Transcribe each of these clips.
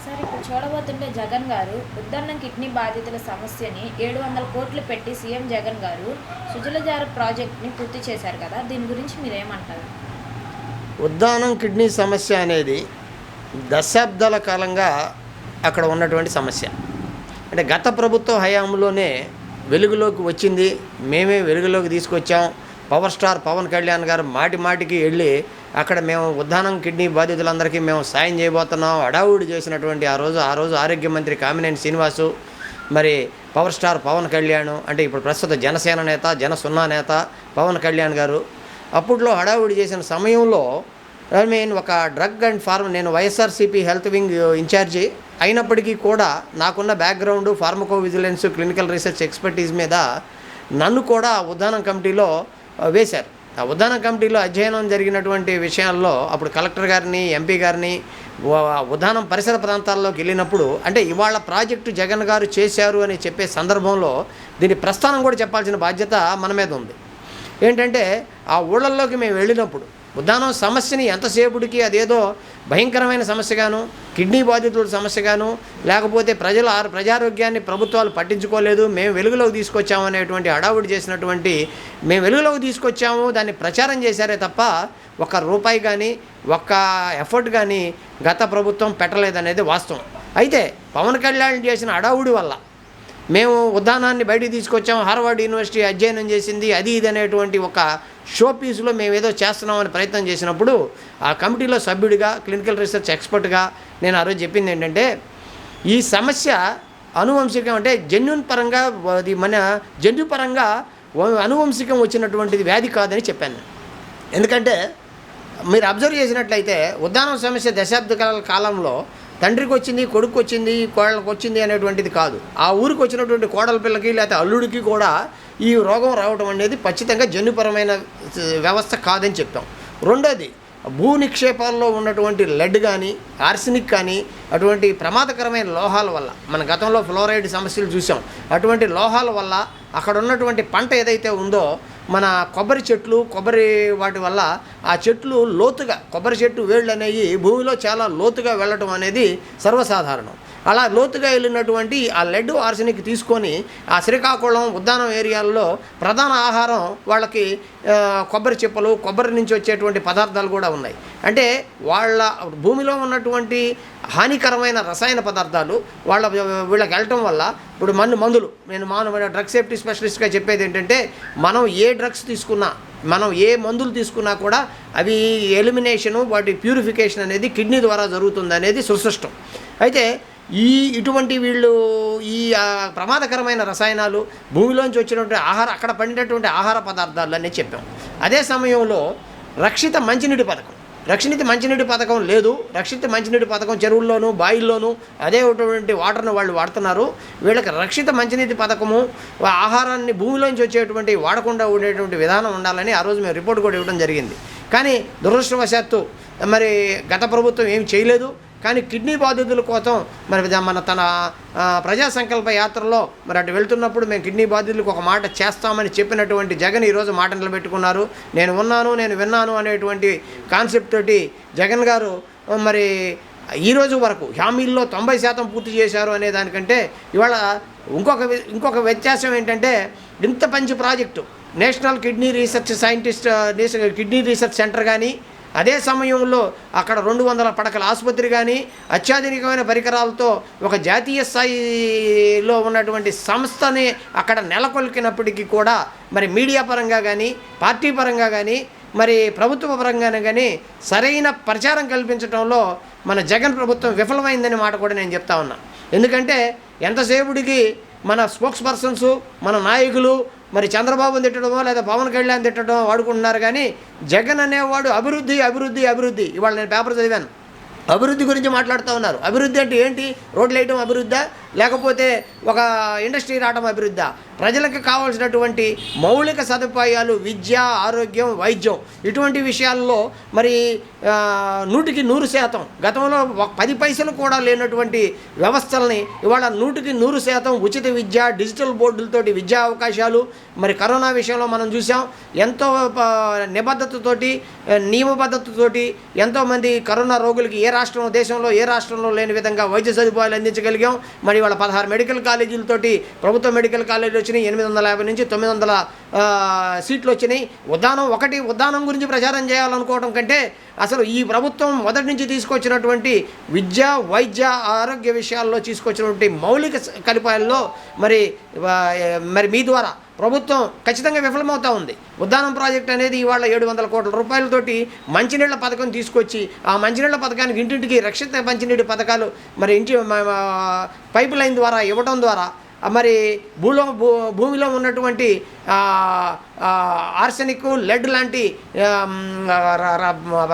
Sir ఇప్పుడు చూడబోతుంటే జగన్ గారు ఉద్దన్నం kidney బాధితుల సమస్యని 700 కోట్లు పెట్టి సీఎం జగన్ గారు సుజలజార ప్రాజెక్ట్ని పూర్తి చేశారు కదా, దీని గురించి మీరేమంటారు? ఉద్దానం కిడ్నీ సమస్య అనేది దశాబ్దాల కాలంగా అక్కడ ఉన్నటువంటి సమస్య. అంటే గత ప్రభుత్వ హయాంలోనే వెలుగులోకి వచ్చింది, మేమే వెలుగులోకి తీసుకొచ్చాం. పవర్ స్టార్ పవన్ కళ్యాణ్ గారు మాటి మాటికి వెళ్ళి అక్కడ మేము ఉద్దానం కిడ్నీ బాధితులందరికీ మేము సాయం చేయబోతున్నాం అడావుడి చేసినటువంటి ఆ రోజు ఆరోగ్య మంత్రి కామినేని శ్రీనివాసు, మరి పవర్ స్టార్ పవన్ కళ్యాణ్, అంటే ఇప్పుడు ప్రస్తుత జనసేన నేత జనసున్నా నేత పవన్ కళ్యాణ్ గారు అప్పట్లో హడావుడి చేసిన సమయంలో ఒక డ్రగ్ అండ్ ఫార్మ్, నేను వైఎస్ఆర్సీపీ హెల్త్ వింగ్ ఇన్ఛార్జి అయినప్పటికీ కూడా నాకున్న background pharmaco vigilance clinical research expertise మీద నన్ను కూడా ఉద్దానం కమిటీలో వేశారు. ఆ ఉద్దానం కమిటీలో అధ్యయనం జరిగినటువంటి విషయాల్లో అప్పుడు కలెక్టర్ గారిని ఎంపీ గారిని ఉద్దానం పరిసర ప్రాంతాల్లోకి వెళ్ళినప్పుడు, అంటే ఇవాళ ప్రాజెక్టు జగన్ గారు చేశారు అని చెప్పే సందర్భంలో దీని ప్రస్థానం కూడా చెప్పాల్సిన బాధ్యత మన మీద ఉంది. ఏంటంటే ఆ ఊళ్ళల్లోకి మేము వెళ్ళినప్పుడు ఉద్దానం సమస్యని ఎంతసేపుడికి అదేదో భయంకరమైన సమస్యగాను, కిడ్నీ బాధితుల సమస్యగాను, లేకపోతే ప్రజారోగ్యాన్ని ప్రభుత్వాలు పట్టించుకోలేదు, మేము వెలుగులోకి తీసుకొచ్చాము అనేటువంటి హడావుడి చేసినటువంటి, మేము వెలుగులోకి తీసుకొచ్చాము దాన్ని ప్రచారం చేశారే తప్ప ఒక్క రూపాయి కానీ ఒక్క ఎఫర్ట్ కానీ గత ప్రభుత్వం పెట్టలేదనేది వాస్తవం. అయితే పవన్ కళ్యాణ్ చేసిన హడావుడి వల్ల మేము ఉద్దానాన్ని బయటికి తీసుకొచ్చాము, హార్వర్డ్ యూనివర్సిటీ అధ్యయనం చేసింది, అది ఇది అనేటువంటి ఒక షో పీస్లో మేము ఏదో చేస్తున్నామని ప్రయత్నం చేసినప్పుడు ఆ కమిటీలో సభ్యుడిగా క్లినికల్ రీసెర్చ్ ఎక్స్పర్ట్గా నేను ఆ రోజు చెప్పింది ఏంటంటే, ఈ సమస్య అనువంశికం, అంటే జన్యున్ పరంగా అది మన జన్యుపరంగా అనువంశికం వచ్చినటువంటిది వ్యాధి కాదని చెప్పాను. ఎందుకంటే మీరు అబ్జర్వ్ చేసినట్లయితే ఉద్దానం సమస్య దశాబ్ద కాలంలో తండ్రికి వచ్చింది, కొడుకు వచ్చింది, కోడలకు వచ్చింది అనేటువంటిది కాదు. ఆ ఊరికి వచ్చినటువంటి కోడల పిల్లకి లేకపోతే అల్లుడికి కూడా ఈ రోగం రావడం అనేది ఖచ్చితంగా జన్యుపరమైన వ్యవస్థ కాదని చెప్తాం. రెండోది, భూ నిక్షేపాల్లో ఉన్నటువంటి లెడ్ కానీ ఆర్సెనిక్ కానీ అటువంటి ప్రమాదకరమైన లోహాల వల్ల, మన గతంలో ఫ్లోరైడ్ సమస్యలు చూసాం, అటువంటి లోహాల వల్ల అక్కడ ఉన్నటువంటి పంట ఏదైతే ఉందో మన కొబ్బరి చెట్లు, వాటి వల్ల ఆ చెట్లు లోతుగా, కొబ్బరి చెట్టు వేళ్ళు అనేవి భూమిలో చాలా లోతుగా వెళ్ళటం అనేది సర్వసాధారణం. అలా లోతుగా వెళ్ళినటువంటి ఆ లెడ్ ఆర్సెనిక్ తీసుకొని ఆ శ్రీకాకుళం ఉద్దానం ఏరియాల్లో ప్రధాన ఆహారం వాళ్ళకి కొబ్బరి చిప్పలు, కొబ్బరి నుంచి వచ్చేటువంటి పదార్థాలు కూడా ఉన్నాయి. అంటే వాళ్ళ భూమిలో ఉన్నటువంటి హానికరమైన రసాయన పదార్థాలు వీళ్ళకి వెళ్ళటం వల్ల ఇప్పుడు మందులు, నేను డ్రగ్ సేఫ్టీ స్పెషలిస్ట్గా చెప్పేది ఏంటంటే, మనం ఏ డ్రగ్స్ తీసుకున్నా, మనం ఏ మందులు తీసుకున్నా కూడా అవి ఎలిమినేషను, వాటి ప్యూరిఫికేషన్ అనేది కిడ్నీ ద్వారా జరుగుతుంది అనేది సుస్పష్టం. అయితే ఇటువంటి వీళ్ళు ఈ ప్రమాదకరమైన రసాయనాలు భూమిలోంచి వచ్చినటువంటి అక్కడ పండినటువంటి ఆహార పదార్థాలు అనేది చెప్పాం. అదే సమయంలో రక్షిత మంచినీటి పథకం లేదు. రక్షిత మంచినీటి పథకం చెరువుల్లోనూ బాయిల్లోనూ అదేటువంటి వాటర్ను వాళ్ళు వాడుతున్నారు. వీళ్ళకి రక్షిత మంచినీటి పథకము, ఆహారాన్ని భూమిలోంచి వచ్చేటువంటి వాడకుండా ఉండేటువంటి విధానం ఉండాలని ఆ రోజు మేము రిపోర్ట్ కూడా ఇవ్వడం జరిగింది. కానీ దురదృష్టవశాత్తు మరి గత ప్రభుత్వం ఏమి చేయలేదు. కానీ కిడ్నీ బాధితుల కోసం తన ప్రజా సంకల్ప యాత్రలో మరి అటు వెళ్తున్నప్పుడు మేము కిడ్నీ బాధితులకు ఒక మాట చేస్తామని చెప్పినటువంటి జగన్ ఈరోజు మాట నిలబెట్టుకున్నారు. నేను విన్నాను అనేటువంటి కాన్సెప్ట్ తోటి జగన్ గారు మరి ఈరోజు వరకు హామీల్లో 90% పూర్తి చేశారు అనే దానికంటే ఇవాళ ఇంకొక వ్యత్యాసం ఏంటంటే, ఇంత మంచి project national kidney research centre కానీ, అదే సమయంలో అక్కడ 200 పడకల ఆసుపత్రి కానీ, అత్యాధునికమైన పరికరాలతో ఒక జాతీయ స్థాయిలో ఉన్నటువంటి సంస్థని అక్కడ నెలకొల్పినప్పటికీ కూడా మరి మీడియా పరంగా కానీ, పార్టీ పరంగా కానీ, మరి ప్రభుత్వ పరంగానే కానీ సరైన ప్రచారం కల్పించడంలో మన జగన్ ప్రభుత్వం విఫలమైందనే మాట కూడా నేను చెప్తా ఉన్నా. ఎందుకంటే ఎంతసేపుడికి మన స్పోక్స్ పర్సన్స్, మన నాయకులు మరి చంద్రబాబుని తిట్టడమో లేదా పవన్ కళ్యాణ్ తిట్టడమో వాడుకుంటున్నారు. కానీ జగన్ అనేవాడు అభివృద్ధి. ఇవాళ నేను పేపర్ చదివాను, అభివృద్ధి గురించి మాట్లాడుతూ ఉన్నారు. అభివృద్ధి అంటే ఏంటి? రోడ్లు వేయటం అభివృద్ధా, లేకపోతే ఒక ఇండస్ట్రీ రావడం అభివృద్ధా? ప్రజలకు కావాల్సినటువంటి మౌలిక సదుపాయాలు విద్య, ఆరోగ్యం, వైద్యం ఇటువంటి విషయాల్లో మరి 100% గతంలో 10 పైసలు కూడా లేనటువంటి వ్యవస్థల్ని ఇవాళ 100% ఉచిత విద్య, డిజిటల్ బోర్డులతోటి విద్యా అవకాశాలు, మరి కరోనా విషయంలో మనం చూసాం ఎంతో నిబద్ధతతోటి, నియమబద్ధతతోటి ఎంతోమంది కరోనా రోగులకి దేశంలో ఏ రాష్ట్రంలో లేని విధంగా వైద్య సదుపాయాలు అందించగలిగాం. మరి వాళ్ళ 16 మెడికల్ కాలేజీలతోటి ప్రభుత్వ మెడికల్ కాలేజీలు వచ్చినాయి. 850 నుంచి 900 సీట్లు వచ్చినాయి. ఉద్దానం గురించి ప్రచారం చేయాలనుకోవడం కంటే అసలు ఈ ప్రభుత్వం మొదటి నుంచి తీసుకొచ్చినటువంటి విద్య, వైద్య, ఆరోగ్య విషయాల్లో తీసుకొచ్చినటువంటి మౌలిక సదుపాయాల్లో మరి మీ ద్వారా ప్రభుత్వం ఖచ్చితంగా విఫలమవుతూ ఉంది. ఉద్దానం ప్రాజెక్ట్ అనేది ఇవాళ 700 కోట్ల రూపాయలతోటి మంచినీళ్ళ పథకం తీసుకొచ్చి ఆ మంచినీళ్ళ పథకానికి ఇంటింటికి రక్షిత మంచినీటి పథకాలు మరి పైప్ లైన్ ద్వారా ఇవ్వడం ద్వారా మరి భూమిలో ఉన్నటువంటి ఆర్సెనిక్, లెడ్ లాంటి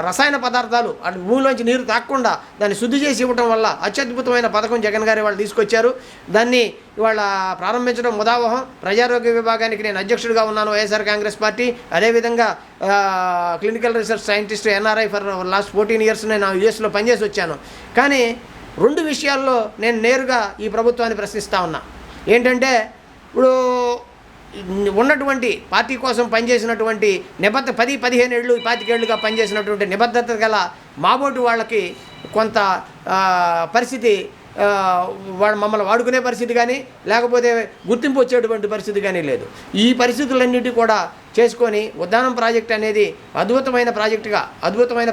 రసాయన పదార్థాలు అటు భూమిలోంచి నీరు తాకుండా దాన్ని శుద్ధి చేసి ఇవ్వడం వల్ల అత్యద్భుతమైన పథకం జగన్ గారు వాళ్ళు తీసుకొచ్చారు. దాన్ని ఇవాళ ప్రారంభించడం ముదావహం. ప్రజారోగ్య విభాగానికి నేను అధ్యక్షుడిగా ఉన్నాను, వైఎస్ఆర్ కాంగ్రెస్ పార్టీ. అదేవిధంగా clinical research scientist NRI for last 14 years నేను యుఎస్లో పనిచేసి వచ్చాను. కానీ 2 విషయాల్లో నేను నేరుగా ఈ ప్రభుత్వాన్ని ప్రశ్నిస్తూ ఉన్నా. ఏంటంటే ఇప్పుడు ఉన్నటువంటి పార్టీ కోసం పనిచేసినటువంటి 10-15 ఏళ్ళు 25 ఏళ్ళుగా పనిచేసినటువంటి నిబద్ధత గల మాబోటి వాళ్ళకి కొంత పరిస్థితి వాడు మమ్మల్ని వాడుకునే పరిస్థితి కానీ లేకపోతే గుర్తింపు వచ్చేటువంటి పరిస్థితి కానీ లేదు. ఈ పరిస్థితులన్నిటి కూడా చేసుకొని ఉద్దానం ప్రాజెక్ట్ అనేది అద్భుతమైన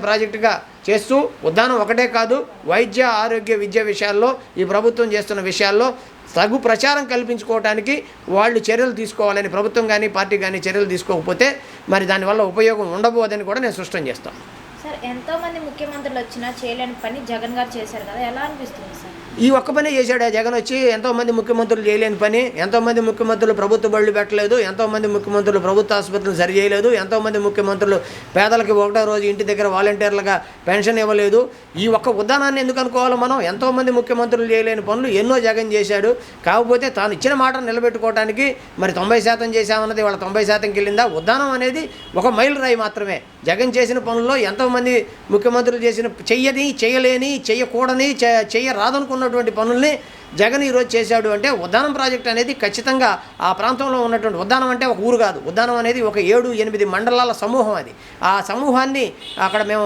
ప్రాజెక్టుగా చేస్తూ ఉద్దానం ఒకటే కాదు, వైద్య, ఆరోగ్య, విద్య విషయాల్లో ఈ ప్రభుత్వం చేస్తున్న విషయాల్లో తగు ప్రచారం కల్పించుకోవడానికి వాళ్ళు చర్యలు తీసుకోవాలని ప్రభుత్వం కానీ పార్టీ కానీ చర్యలు తీసుకోకపోతే మరి దానివల్ల ఉపయోగం ఉండబోదని కూడా నేను స్పష్టం చేస్తాను. సార్, ఎంతోమంది ముఖ్యమంత్రులు వచ్చినా చేయలేని పని జగన్ గారు చేశారు కదా, ఎలా అనిపిస్తుంది సార్? ఈ ఒక్క పనే చేశాడు జగన్ వచ్చి. ఎంతోమంది ముఖ్యమంత్రులు చేయలేని పని. ఎంతోమంది ముఖ్యమంత్రులు ప్రభుత్వ బళ్ళు పెట్టలేదు, ఎంతోమంది ముఖ్యమంత్రులు ప్రభుత్వ ఆసుపత్రులు సరి చేయలేదు, ఎంతోమంది ముఖ్యమంత్రులు పేదలకి ఒకటో రోజు ఇంటి దగ్గర వాలంటీర్లుగా పెన్షన్ ఇవ్వలేదు. ఈ ఒక్క ఉదాహరణాన్ని ఎందుకు అనుకోవాలి మనం? ఎంతోమంది ముఖ్యమంత్రులు చేయలేని పనులు ఎన్నో జగన్ చేశాడు. కాకపోతే తాను ఇచ్చిన మాట నిలబెట్టుకోవడానికి మరి 90% చేశామన్నది వాళ్ళ 90%కి వెళ్ళిందా? ఉద్దానం అనేది ఒక మైలు రాయి మాత్రమే. జగన్ చేసిన పనుల్లో ఎంతోమంది ముఖ్యమంత్రులు చేసిన చేయలేని, చేయకూడని, చేయరాదనుకున్నటువంటి పనుల్ని జగన్ ఈరోజు చేశాడు. అంటే ఉద్దానం ప్రాజెక్ట్ అనేది ఖచ్చితంగా ఆ ప్రాంతంలో ఉన్నటువంటి ఉద్దానం అంటే ఒక ఊరు కాదు. ఉద్దానం అనేది ఒక 7-8 మండలాల సమూహం. అది ఆ సమూహాన్ని అక్కడ మేము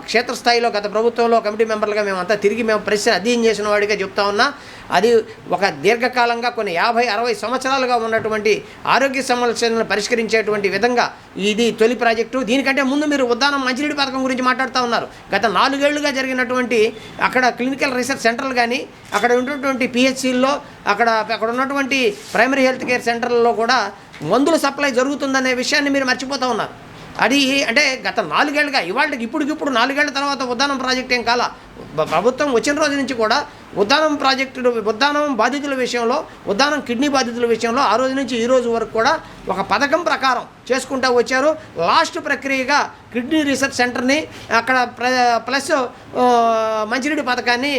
క్షేత్రస్థాయిలో గత ప్రభుత్వంలో కమిటీ మెంబర్లుగా మేము అంతా తిరిగి పరిస్థితి అధ్యయనం చేసిన వాడిగా చెప్తా ఉన్నా. అది ఒక దీర్ఘకాలంగా కొన్ని 50-60 సంవత్సరాలుగా ఉన్నటువంటి ఆరోగ్య సమస్యలను పరిష్కరించేటువంటి విధంగా ఇది తొలి ప్రాజెక్టు. దీనికంటే ముందు మీరు ఉద్దానం మంచినీటి పథకం గురించి మాట్లాడుతూ ఉన్నారు. గత 4 ఏళ్లుగా జరిగినటువంటి అక్కడ క్లినికల్ రీసెర్చ్ సెంటర్లు కానీ అక్కడ ఉన్నటువంటి PHCల్లో అక్కడ ఉన్నటువంటి ప్రైమరీ హెల్త్ కేర్ సెంటర్లలో కూడా మందుల సప్లై జరుగుతుందనే విషయాన్ని మీరు మర్చిపోతూ ఉన్నారు. అది అంటే గత 4 ఏళ్ళుగా ఇప్పుడు 4 ఏళ్ల తర్వాత ఉద్దానం ప్రాజెక్ట్ ఏం కాల. ప్రభుత్వం వచ్చిన రోజు నుంచి కూడా ఉద్దానం బాధితుల విషయంలో, ఉద్దానం కిడ్నీ బాధితుల విషయంలో ఆ రోజు నుంచి ఈ రోజు వరకు కూడా ఒక పథకం ప్రకారం చేసుకుంటూ వచ్చారు. లాస్ట్ ప్రక్రియగా కిడ్నీ రీసెర్చ్ సెంటర్ని అక్కడ ప్లస్ మంచినీటి పథకాన్ని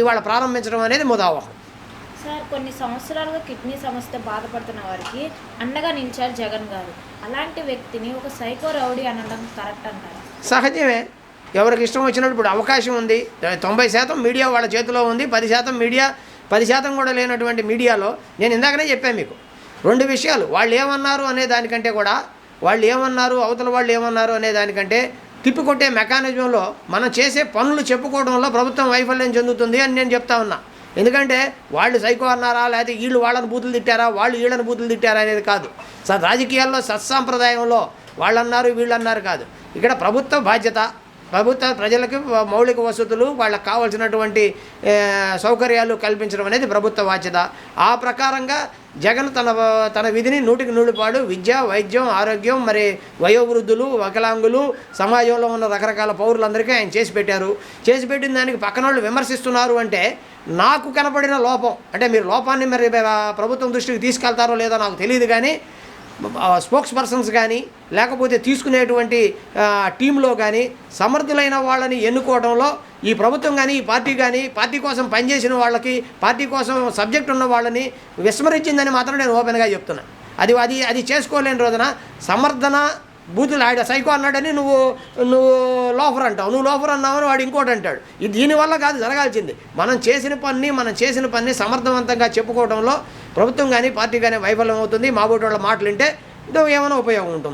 ఇవాళ ప్రారంభించడం అనేది ముదావహం. సార్, కొన్ని సంవత్సరాలుగా కిడ్నీ సమస్యతో బాధపడుతున్న వారికి అండగా నిలిచారు జగన్ గారు. అలాంటి వ్యక్తిని ఒక సైకో రౌడీ అనడం కరెక్ట్ అంటారా? సహజమే. ఎవరికి ఇష్టం వచ్చినప్పుడు ఇప్పుడు అవకాశం ఉంది. 90% మీడియా వాళ్ళ చేతిలో ఉంది. 10% మీడియా, 10% కూడా లేనటువంటి మీడియాలో నేను ఇందాకనే చెప్పాను మీకు 2 విషయాలు. వాళ్ళు ఏమన్నారు అనే దానికంటే కూడా అవతల వాళ్ళు ఏమన్నారు అనే దానికంటే తిప్పికొట్టే మెకానిజంలో మనం చేసే పనులు చెప్పుకోవడంలో ప్రభుత్వం వైఫల్యం చెందుతుంది అని నేను చెప్తా ఉన్నా. ఎందుకంటే వాళ్ళు సైకో అన్నారా, లేకపోతే వీళ్ళు వాళ్ళని బూతులు తిట్టారా, వాళ్ళు వీళ్ళని బూతులు తిట్టారా అనేది కాదు. రాజకీయాల్లో సత్సాంప్రదాయంలో వాళ్ళన్నారు వీళ్ళన్నారు కాదు. ఇక్కడ ప్రభుత్వ బాధ్యత, ప్రజలకి మౌలిక వసతులు, వాళ్ళకి కావాల్సినటువంటి సౌకర్యాలు కల్పించడం అనేది ప్రభుత్వ బాధ్యత. ఆ ప్రకారంగా జగన్ తన విధిని 100% పాడు విద్య, వైద్యం, ఆరోగ్యం, మరి వయోవృద్ధులు, వికలాంగులు, సమాజంలో ఉన్న రకరకాల పౌరులందరికీ ఆయన చేసి పెట్టారు. చేసి పెట్టిన దానికి పక్కన వాళ్ళు విమర్శిస్తున్నారు అంటే నాకు కనపడిన లోపం, అంటే మీరు లోపాన్ని మరి ప్రభుత్వం దృష్టికి తీసుకెళ్తారో లేదో నాకు తెలియదు, కానీ స్పోక్స్ పర్సన్స్ కానీ లేకపోతే తీసుకునేటువంటి టీంలో కానీ సమర్థులైన వాళ్ళని ఎన్నుకోవడంలో ఈ ప్రభుత్వం కానీ ఈ పార్టీ కోసం పనిచేసిన వాళ్ళకి పార్టీ కోసం సబ్జెక్ట్ ఉన్న వాళ్ళని విస్మరించిందని మాత్రం నేను ఓపెన్గా చెప్తున్నాను. అది చేసుకోలేని రోజున సమర్థన బూతులు ఆడ సైకో అన్నాడని నువ్వు లోఫర్ అంటావు, నువ్వు లోఫర్ అన్నావని వాడు ఇంకోటి అంటాడు. ఇది దీనివల్ల కాదు జరగాల్సింది. మనం చేసిన పని సమర్థవంతంగా చెప్పుకోవడంలో ప్రభుత్వం కానీ పార్టీ కానీ వైఫల్యం అవుతుంది. మా బోటి వాళ్ళ మాటలు వింటే ఏమైనా ఉపయోగం ఉంటుంది.